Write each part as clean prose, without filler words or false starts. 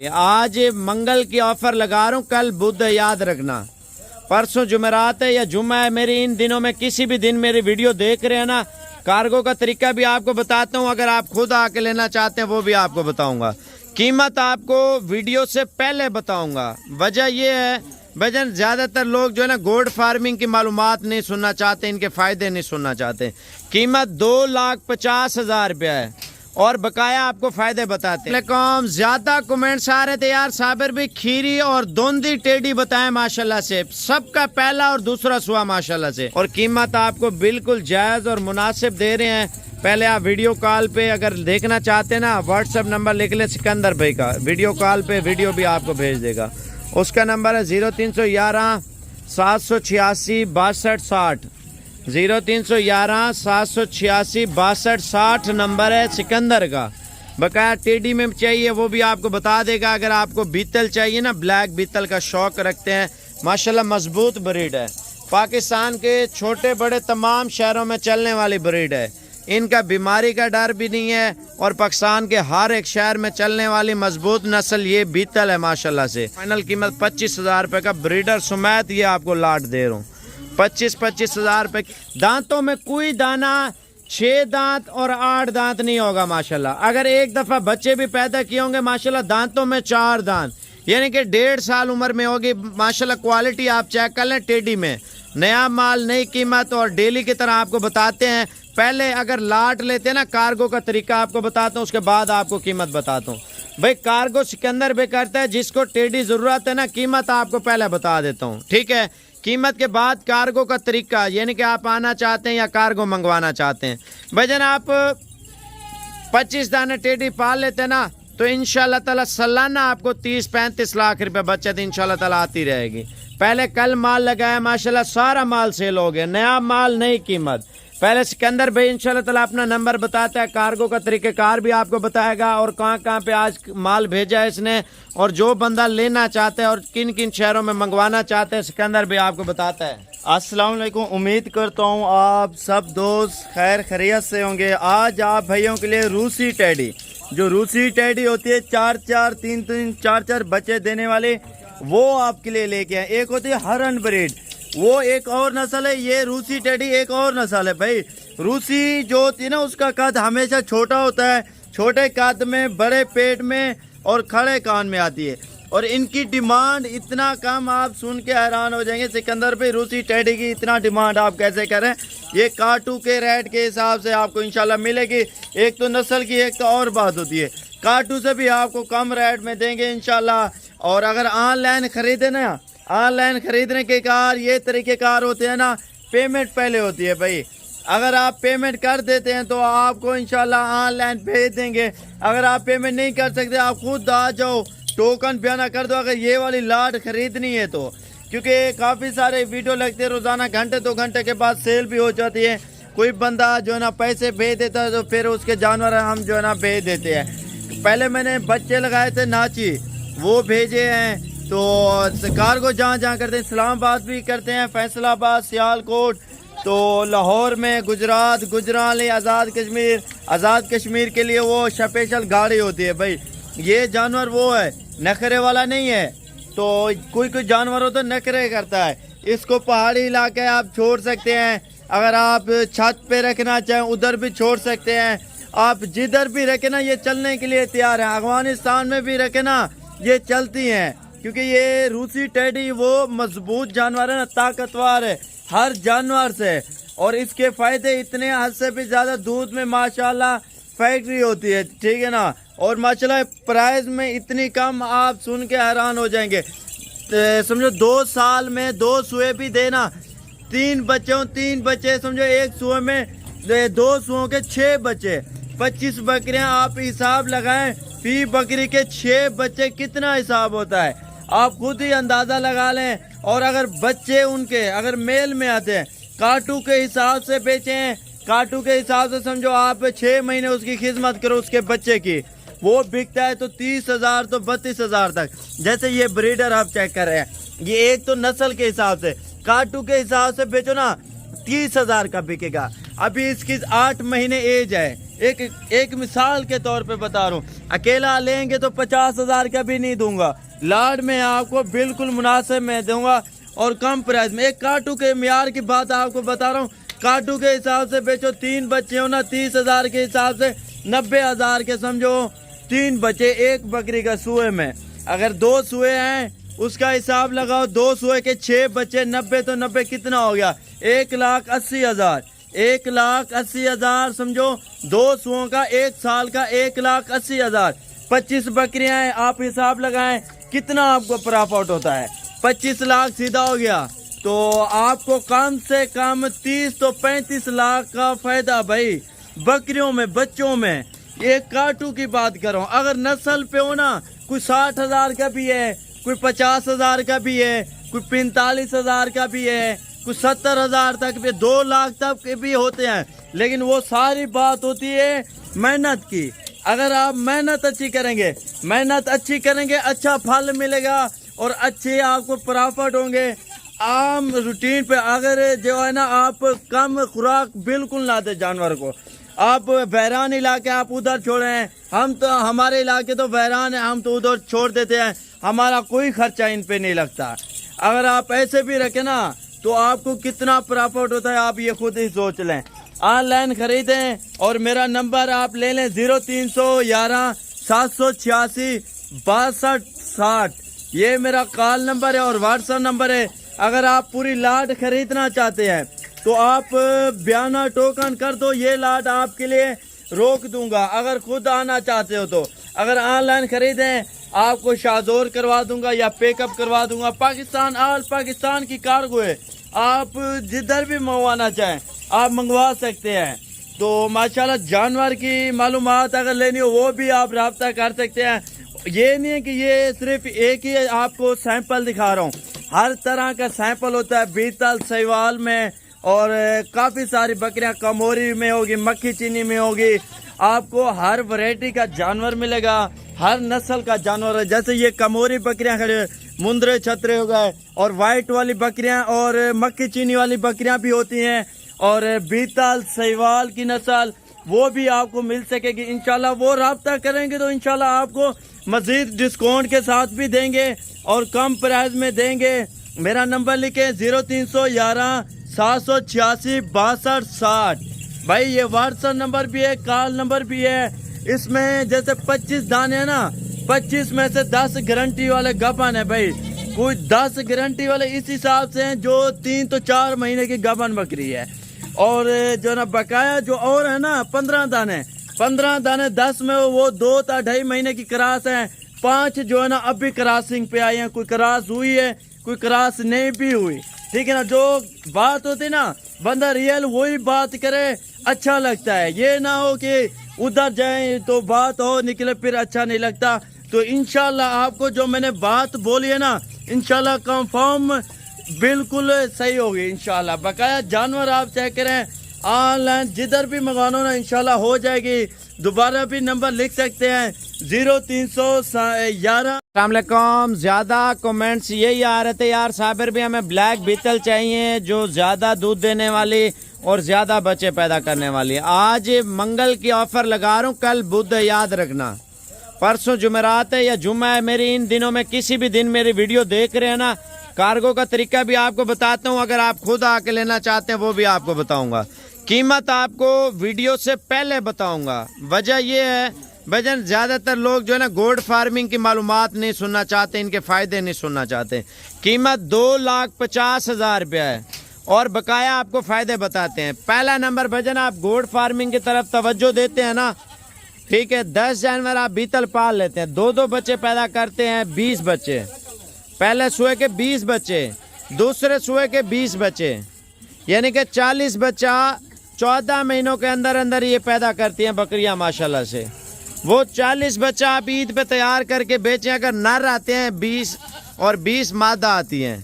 आज मंगल की ऑफर लगा रहा हूँ, कल बुध है, याद रखना। परसों जुमेरात है या जुम्मा है, मेरी इन दिनों में किसी भी दिन मेरी वीडियो देख रहे हैं ना, कार्गो का तरीका भी आपको बताता हूँ। अगर आप खुद आके लेना चाहते हैं वो भी आपको बताऊंगा। कीमत आपको वीडियो से पहले बताऊंगा। वजह ये है, वजह ज़्यादातर लोग जो है ना गोल्ड फार्मिंग की मालूमात नहीं सुनना चाहते, इनके फ़ायदे नहीं सुनना चाहते। कीमत 2,50,000 रुपया है और बकाया आपको फायदे बताते हैं। ज्यादा कमेंट्स आ रहे थे, यार साबिर भी खीरी और दोंदी टेडी बताएं माशाल्लाह से। सबका पहला और दूसरा सुआ माशाल्लाह से, और कीमत आपको बिल्कुल जायज और मुनासिब दे रहे हैं। पहले आप वीडियो कॉल पे अगर देखना चाहते हैं ना, व्हाट्सएप नंबर लिख ले सिकंदर भाई का, वीडियो कॉल पे वीडियो भी आपको भेज देगा। उसका नंबर है 0311 786 62 60, 0311 786 62 60 नंबर है सिकंदर का। बकाया टेडी में चाहिए वो भी आपको बता देगा। अगर आपको बीतल चाहिए ना, ब्लैक बीतल का शौक रखते हैं, माशाल्लाह मजबूत ब्रीड है, पाकिस्तान के छोटे बड़े तमाम शहरों में चलने वाली ब्रीड है। इनका बीमारी का डर भी नहीं है और पाकिस्तान के हर एक शहर में चलने वाली मजबूत नस्ल ये बीतल है माशाल्लाह से। फाइनल कीमत 25,000 रुपये का ब्रीडर सुमैत ये आपको लाट दे रहा हूँ। 25,000 रुपये। दांतों में कोई दाना 6 दांत और 8 दांत नहीं होगा माशाल्लाह। अगर एक दफ़ा बच्चे भी पैदा किए होंगे माशाल्लाह, दांतों में 4 दांत, यानी कि 1.5 साल उम्र में होगी माशाल्लाह। क्वालिटी आप चेक कर लें टेडी में, नया माल, नई कीमत और डेली की तरह आपको बताते हैं। पहले अगर लाट लेते हैं ना, कार्गो का तरीका आपको बताता हूँ, उसके बाद आपको कीमत बताता हूँ। भाई कार्गो सिकंदर भी करता है, जिसको टेडी ज़रूरत है ना, कीमत आपको पहले बता देता हूँ, ठीक है। कीमत के बाद कार्गो का तरीका, यानी कि आप आना चाहते हैं या कार्गो मंगवाना चाहते हैं। भजन आप 25 दाने टेडी पाल लेते हैं ना, तो इंशाल्लाह ताला सालाना आपको 30-35 लाख रुपए बचत इंशाल्लाह ताला आती रहेगी। पहले कल माल लगाया माशाल्लाह, सारा माल सेल हो गया, नया माल नई कीमत। पहले सिकंदर भाई इंशाल्लाह ताला अपना नंबर बताता है, कार्गो का तरीक़ेकार भी आपको बताएगा और कहाँ कहाँ पे आज माल भेजा है इसने, और जो बंदा लेना चाहता है और किन किन शहरों में मंगवाना चाहते हैं सिकंदर भाई आपको बताता है। अस्सलाम वालेकुम, उम्मीद करता हूँ आप सब दोस्त खैर खैरियत से होंगे। आज आप भाइयों के लिए रूसी टेडी, जो रूसी टेडी होती है 4-4, 3-3, 4-4 बच्चे देने वाले, वो आपके लिए लेके आए। एक होती है हरन ब्रीड, वो एक और नस्ल है, ये रूसी टेडी एक और नस्ल है। भाई रूसी जो होती है ना, उसका कद हमेशा छोटा होता है, छोटे कद में, बड़े पेट में और खड़े कान में आती है, और इनकी डिमांड इतना कम, आप सुन के हैरान हो जाएंगे। सिकंदर पे रूसी टेडी की इतना डिमांड आप कैसे करें? ये काटू के रेट के हिसाब से आपको इंशाल्लाह मिलेगी। एक तो नस्ल की एक तो और बात होती है, काटू से भी आपको कम रेट में देंगे इंशाल्लाह। और अगर ऑनलाइन खरीदे ना, ऑनलाइन खरीदने के कार ये तरीक़ेकार होते हैं ना, पेमेंट पहले होती है। भाई अगर आप पेमेंट कर देते हैं तो आपको इंशाल्लाह ऑनलाइन भेज देंगे। अगर आप पेमेंट नहीं कर सकते, आप खुद आ जाओ, टोकन बयाना कर दो अगर ये वाली लाट खरीदनी है तो, क्योंकि काफ़ी सारे वीडियो लगते हैं रोज़ाना, घंटे 2 घंटे के बाद सेल भी हो जाती है। कोई बंदा जो है ना पैसे भेज देता है तो फिर उसके जानवर हम जो है ना भेज देते हैं। पहले मैंने बच्चे लगाए थे नाची, वो भेजे हैं। तो कार्गो जहाँ जहाँ करते हैं, इस्लामाबाद भी करते हैं, फैसलाबाद, सियालकोट, तो लाहौर में, गुजरात, गुजरात, आज़ाद कश्मीर के लिए वो स्पेशल गाड़ी होती है। भाई ये जानवर वो है, नखरे वाला नहीं है। तो कोई कोई जानवर हो तो नखरे करता है, इसको पहाड़ी इलाके आप छोड़ सकते हैं। अगर आप छत पे रखना चाहें उधर भी छोड़ सकते हैं, आप जिधर भी रखें ना ये चलने के लिए तैयार है। अफगानिस्तान में भी रखे ना ये चलती हैं, क्योंकि ये रूसी टेडी वो मजबूत जानवर है ना, ताकतवर है हर जानवर से, और इसके फायदे इतने हद से भी ज्यादा। दूध में माशाल्लाह फैक्ट्री होती है, ठीक है ना, और माशाल्लाह प्राइस में इतनी कम, आप सुन के हैरान हो जाएंगे। समझो 2 साल में 2 सुए भी देना, 3 बच्चे समझो, एक सुए में 2 सुओं के 6 बच्चे, 25 बकरियां आप हिसाब लगाएं, फी बकरी के 6 बच्चे कितना हिसाब होता है आप खुद ही अंदाजा लगा लें। और अगर बच्चे उनके अगर मेल में आते हैं, काटू के हिसाब से बेचें, काटू के हिसाब से समझो आप 6 महीने उसकी खिदमत करो उसके बच्चे की, वो बिकता है तो 30,000 तो 32,000 तक। जैसे ये ब्रीडर आप चेक कर रहे हैं, ये एक तो नस्ल के हिसाब से, काटू के हिसाब से बेचो ना 30,000 का बिकेगा। अभी इसकी 8 महीने एज है, ایک مثال کے طور پہ بتا رہا ہوں، اکیلا لیں گے تو 50,000 کا بھی نہیں دوں گا، لاٹ میں آپ کو بالکل مناسب میں دوں گا اور کم پرائز میں۔ ایک کاٹو کے معیار کی بات آپ کو بتا رہا ہوں، کاٹو کے حساب سے بیچو، 3 بچے ہو نا 30,000 کے حساب سے 90,000 کے سمجھو 3 بچے ایک بکری کا سوئے میں۔ اگر 2 سوئے ہیں اس کا حساب لگاؤ، 2 سوئے کے 6 بچے، 90 تو 90 کتنا ہو گیا؟ 1,80,000۔ 1,80,000 سمجھو، 2 سوؤں کا 1 سال کا 1,80,000۔ 25 بکریاں ہیں، آپ حساب لگائیں کتنا آپ کو پرافٹ ہوتا ہے؟ 25 لاکھ سیدھا ہو گیا، تو آپ کو کم سے کم 30 تو 35 لاکھ کا فائدہ بھائی بکریوں میں، بچوں میں۔ ایک کاٹو کی بات کرو، اگر نسل پہ ہو نا، کوئی 60,000 کا بھی ہے، کوئی 50,000 کا بھی ہے، کوئی 45,000 کا بھی ہے، کوئی 70,000 تک بھی، 2 لاکھ تک کے بھی ہوتے ہیں، لیکن وہ ساری بات ہوتی ہے محنت کی۔ اگر آپ محنت اچھی کریں گے اچھا پھل ملے گا اور اچھے آپ کو پرافٹ ہوں گے۔ عام روٹین پہ اگر جو ہے نا آپ کم خوراک بالکل نہ دے جانور کو، آپ بحران علاقے آپ ادھر چھوڑیں، ہم تو ہمارے علاقے تو بحران ہے، ہم تو ادھر چھوڑ دیتے ہیں، ہمارا کوئی خرچہ ان پہ نہیں لگتا۔ اگر آپ ایسے بھی رکھیں نا تو آپ کو کتنا پرافٹ ہوتا ہے آپ یہ خود ہی سوچ لیں۔ آن لائن خریدیں اور میرا نمبر آپ لے لیں 0311 786 6260، یہ میرا کال نمبر ہے اور واٹس ایپ نمبر ہے۔ اگر آپ پوری لاٹ خریدنا چاہتے ہیں تو آپ بیانہ ٹوکن کر دو، یہ لاٹ آپ کے لیے روک دوں گا۔ اگر خود آنا چاہتے ہو تو اگر آن لائن خریدیں آپ کو شاہزور کروا دوں گا یا پیک اپ کروا دوں گا۔ پاکستان، آل پاکستان کی کارگو ہے، آپ جدھر بھی منگوانا چاہیں آپ منگوا سکتے ہیں۔ تو ماشاءاللہ جانور کی معلومات اگر لینی ہو وہ بھی آپ رابطہ کر سکتے ہیں۔ یہ نہیں ہے کہ یہ صرف ایک ہی آپ کو سیمپل دکھا رہا ہوں، ہر طرح کا سیمپل ہوتا ہے، بیتل، سیوال میں، اور کافی ساری بکریاں کموری میں ہوگی، مکھی چینی میں ہوگی، آپ کو ہر ورائٹی کا جانور ملے گا، ہر نسل کا جانور ہے۔ جیسے یہ کموری بکریاں کھڑے، مندرے چھترے ہو گئے، اور وائٹ والی بکریاں اور مکھی چینی والی بکریاں بھی ہوتی ہیں، اور بیتل، سیوال کی نسل وہ بھی آپ کو مل سکے گی انشاءاللہ۔ وہ رابطہ کریں گے تو انشاءاللہ آپ کو مزید ڈسکاؤنٹ کے ساتھ بھی دیں گے اور کم پرائز میں دیں گے۔ میرا نمبر لکھیں 0311 786 6260۔ بھائی یہ واٹس ایپ نمبر بھی ہے، کال نمبر بھی ہے۔ اس میں جیسے 25 دانے ہیں نا، 25 میں سے 10 گارنٹی والے گبن ہے بھائی، کوئی 10 گارنٹی والے اس حساب سے ہیں جو 3 تو 4 مہینے کی گبن بکری ہے، اور جو نا بقایا جو اور ہے نا 15 دانے 10 میں وہ 2 تا 2.5 مہینے کی کراس ہیں، 5 جو ہے نا اب بھی کراسنگ پہ آئی ہیں، کوئی کراس ہوئی ہے کوئی کراس نہیں بھی ہوئی، ٹھیک ہے نا۔ جو بات ہوتی نا بندہ ریئل وہی بات کرے، اچھا لگتا ہے، یہ نہ ہو کہ ادھر جائیں تو بات ہو نکلے پھر اچھا نہیں لگتا۔ تو انشاءاللہ آپ کو جو میں نے بات بولی ہے نا انشاءاللہ کنفرم بالکل صحیح ہوگی انشاءاللہ۔ بقایا جانور آپ چیک کریں، آن لائن جدھر بھی منگوانا نا انشاءاللہ ہو جائے گی۔ دوبارہ بھی نمبر لکھ سکتے ہیں 0311۔ السلام علیکم، زیادہ کومنٹس یہی آ رہے تھے یار صابر بھی ہمیں بلیک بیتل چاہیے جو زیادہ دودھ دینے والی اور زیادہ بچے پیدا کرنے والی۔ آج منگل کی آفر لگا رہا ہوں، کل بدھ ہے یاد رکھنا، پرسوں جمعرات ہے یا جمعہ ہے، میری ان دنوں میں کسی بھی دن میری ویڈیو دیکھ رہے ہیں نا، کارگو کا طریقہ بھی آپ کو بتاتا ہوں، اگر آپ خود آ کے لینا چاہتے ہیں وہ بھی آپ کو بتاؤں گا، قیمت آپ کو ویڈیو سے پہلے بتاؤں گا۔ وجہ یہ ہے بھجن زیادہ تر لوگ جو ہے نا گوڈ فارمنگ کی معلومات نہیں سننا چاہتے، ان کے فائدے نہیں سننا چاہتے۔ قیمت 2,50,000 روپیہ ہے اور بقایا آپ کو فائدے بتاتے ہیں۔ پہلا نمبر بھجن آپ گوڈ فارمنگ کی طرف توجہ دیتے ہیں نا، ٹھیک ہے، 10 جانور آپ بیتل پال لیتے ہیں، 2 بچے پیدا کرتے ہیں، 20 بچے، پہلے سوئے کے 20 بچے، دوسرے سوئے کے 20 بچے، یعنی کہ 40 بچہ 14 مہینوں کے اندر اندر یہ پیدا کرتی ہیں بکریاں ماشاءاللہ سے۔ وہ 40 بچہ آپ عید پہ تیار کر کے بیچیں، اگر نر آتے ہیں 20 اور 20 مادہ آتی ہیں،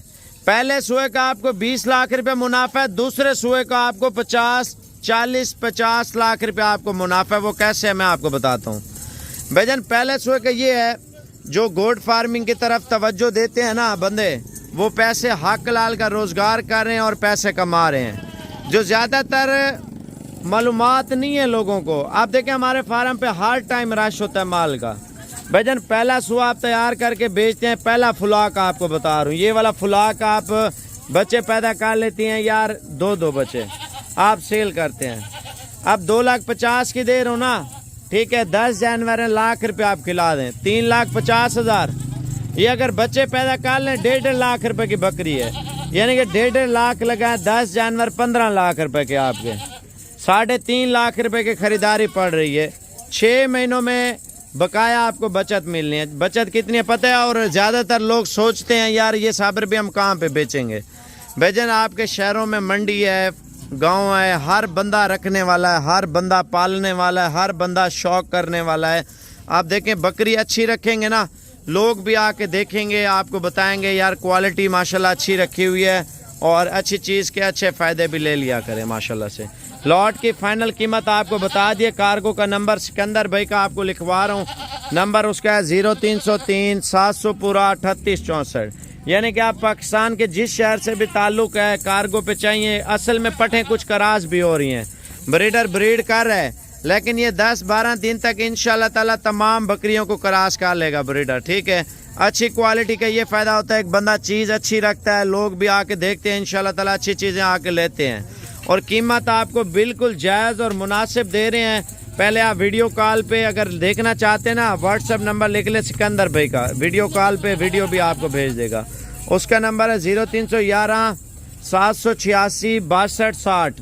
پہلے سوئے کا آپ کو 20 لاکھ روپے منافع ہے، دوسرے سوئے کا آپ کو 50 لاکھ روپے آپ کو منافع ہے۔ وہ کیسے ہے میں آپ کو بتاتا ہوں بھجن۔ پہلے سوئے کا یہ ہے جو گوڈ فارمنگ کی طرف توجہ دیتے ہیں نا بندے، وہ پیسے حق لال کا روزگار کر رہے ہیں اور پیسے کما رہے ہیں۔ جو زیادہ تر मालूमात नहीं है लोगों को। आप देखें हमारे फार्म पे हर टाइम रश होता है माल का। भाईजान पहला सुआ आप तैयार करके बेचते हैं, पहला फुलाक आपको बता रहा हूँ, ये वाला फुलाक आप बच्चे पैदा कर लेती हैं यार, 2 बच्चे आप सेल करते हैं। अब 2,50,000 की दे रहा हूँ ना, ठीक है, 10 जानवर हैं, लाख रुपये आप खिला दें, 3,50,000। ये अगर बच्चे पैदा कर लें 1.5 लाख रुपए की बकरी है, यानी कि 1.5 लाख लगाए, 10 जानवर 15 लाख रुपए के आपके, 3.5 लाख रुपए की खरीदारी पड़ रही है। 6 महीनों में बकाया आपको बचत मिलनी है। बचत कितनी है पता है? और ज़्यादातर लोग सोचते हैं यार ये सब रुपये हम कहाँ पे बेचेंगे। भाईजान आपके शहरों में मंडी है, गांव है, हर बंदा रखने वाला है, हर बंदा पालने वाला है, हर बंदा शौक करने वाला है। आप देखें बकरी अच्छी रखेंगे ना, लोग भी आके देखेंगे, आपको बताएंगे यार क्वालिटी माशाल्लाह अच्छी रखी हुई है और अच्छी चीज़ के अच्छे फ़ायदे भी ले लिया करें माशाल्लाह से। लॉट की फ़ाइनल कीमत आपको बता दिए। कार्गो का नंबर सिकंदर भाई का आपको लिखवा रहा हूँ, नंबर उसका है 0303 700 पूरा 3864। यानी कि आप पाकिस्तान के जिस शहर से भी ताल्लुक़ है, कार्गो पे चाहिए। असल में पठें कुछ करास भी हो रही हैं, ब्रीडर ब्रीड कर रहा है, लेकिन ये 10-12 दिन तक इंशाल्लाह ताला तमाम बकरियों को करास कर लेगा ब्रीडर, ठीक है। अच्छी क्वालिटी का ये फ़ायदा होता है, एक बंदा चीज़ अच्छी रखता है, लोग भी आके देखते हैं, इंशाल्लाह ताला अच्छी चीज़ें आके लेते हैं। और कीमत आपको बिल्कुल जायज़ और मुनासिब दे रहे हैं। पहले आप वीडियो कॉल पे अगर देखना चाहते हैं ना, व्हाट्सएप नंबर लिख ले सिकंदर भाई का, वीडियो कॉल पे वीडियो भी आपको भेज देगा। उसका नंबर है 0311 786 6260,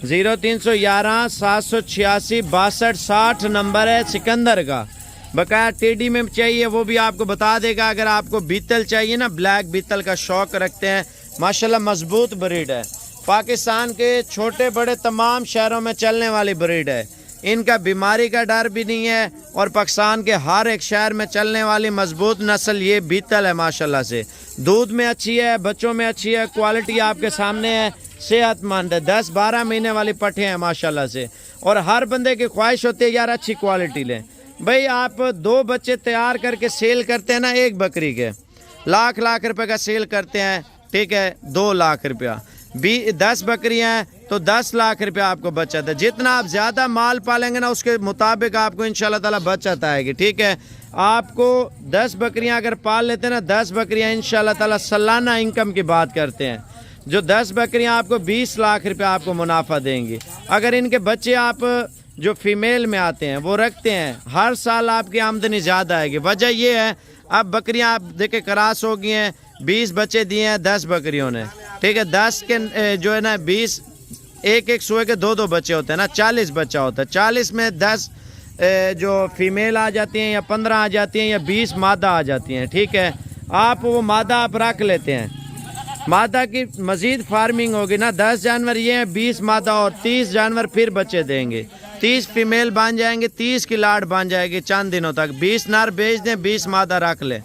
0311 786 6260 नंबर है सिकंदर का। बकाया टेडी में चाहिए वो भी आपको बता देगा। अगर आपको बीतल चाहिए ना, ब्लैक बीतल का शौक रखते हैं, माशाल्लाह मजबूत ब्रीड है, पाकिस्तान के छोटे बड़े तमाम शहरों में चलने वाली ब्रीड है। इनका बीमारी का डर भी नहीं है और पाकिस्तान के हर एक शहर में चलने वाली मजबूत नस्ल ये बीतल है माशाल्लाह से। दूध में अच्छी है, बच्चों में अच्छी है, क्वालिटी आपके सामने है, सेहतमंद है, 10-12 महीने वाली पट्टे हैं माशाल्लाह से। और हर बंदे की ख्वाहिश होती है यार अच्छी क्वालिटी लें। भाई आप 2 बच्चे तैयार करके सेल करते हैं ना, एक बकरी के लाख रुपए का सेल करते हैं, ठीक है, 2 लाख रुपया। 10 बकरियां हैं तो 10 लाख रुपया आपको बचत है। जितना आप ज़्यादा माल पालेंगे ना, उसके मुताबिक आपको इंशाल्लाह ताला बचत आएगी, ठीक है। आपको 10 बकरियां अगर पाल लेते हैं ना, 10 बकरियां इंशाल्लाह ताला सालाना इनकम की बात करते हैं, जो 10 बकरियां आपको 20 लाख रुपया आपको मुनाफा देंगी। अगर इनके बच्चे आप जो फीमेल में आते हैं वो रखते हैं, हर साल आपकी आमदनी ज़्यादा आएगी। वजह ये है, अब बकरियां आप देखे करास हो गई हैं, 20 बच्चे दिए हैं 10 बकरियों ने, ठीक है। 10 के जो है ना 20, एक सुए के 2 बच्चे होते हैं ना, 40 बच्चा होता है। 40 में 10 जो फीमेल आ जाती हैं या 15 आ जाती हैं या 20 मादा आ जाती हैं, ठीक है। आप वो मादा आप रख लेते हैं, मादा की मज़ीद फार्मिंग होगी ना, 10 जानवर ये हैं, 20 मादा और 30 जानवर फिर बच्चे देंगे, 30 फीमेल बन जाएंगे, 30 की लाट बन जाएगी चंद दिनों तक। 20 नर बेच दें, 20 मादा रख लें।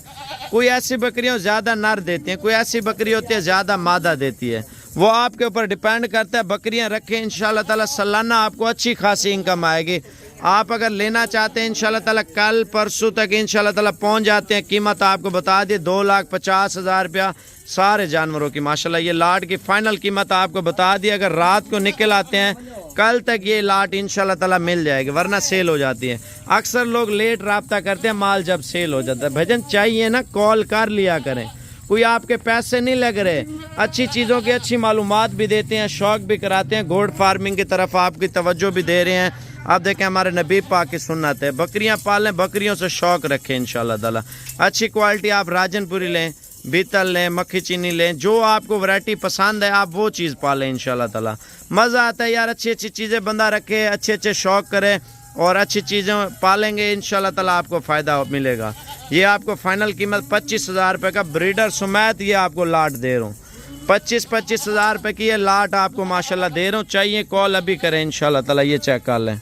कोई ऐसी बकरियां ज़्यादा नर देती हैं, कोई ऐसी बकरी होती है ज़्यादा मादा देती है, वो आपके ऊपर डिपेंड करता है। बकरियां रखें, इंशाल्लाह ताला सालाना आपको अच्छी खासी इनकम आएगी। आप अगर लेना चाहते हैं इंशाल्लाह ताला कल परसों तक इंशाल्लाह ताला पहुंच जाते हैं। कीमत आपको बता दिए 2,50,000 रुपया सारे जानवरों की माशाल्लाह। ये लाट की फाइनल कीमत आपको बता दी। अगर रात को निकल आते हैं कल तक ये लाट इंशाल्लाह ताला मिल जाएगी, वरना सेल हो जाती है। अक्सर लोग लेट राब्ता करते हैं, माल जब सेल हो जाता है। भजन चाहिए ना, कॉल कर लिया करें, कोई आपके पैसे नहीं लग रहे, अच्छी चीज़ों की अच्छी मालूमात भी देते हैं, शौक भी कराते हैं, गोड फार्मिंग की तरफ आपकी तवज्जो भी दे रहे हैं। आप देखें हमारे नबी पाक की सुन्नत है, बकरियां पालें, बकरियों से शौक रखें इंशाल्लाह ताला। अच्छी क्वालिटी आप राजनपुरी लें, बीतल लें, मक्खी चीनी लें, जो आपको वैरायटी पसंद है आप वो चीज़ पालें इंशाल्लाह ताला। मज़ा आता है यार, अच्छी अच्छी चीज़ें बंदा रखे, अच्छे अच्छे शौक करे और अच्छी चीज़ें पालेंगे इंशाल्लाह ताला आपको फ़ायदा मिलेगा। ये आपको फाइनल कीमत 25,000 रुपये का ब्रीडर सुमैत ये आपको लाट दे रहा हूँ। 25,000 रुपये की ये लाट आपको माशाल्लाह दे रहा हूँ। चाहिए कॉल अभी करें इंशाल्लाह ताला। ये चेक कर लें।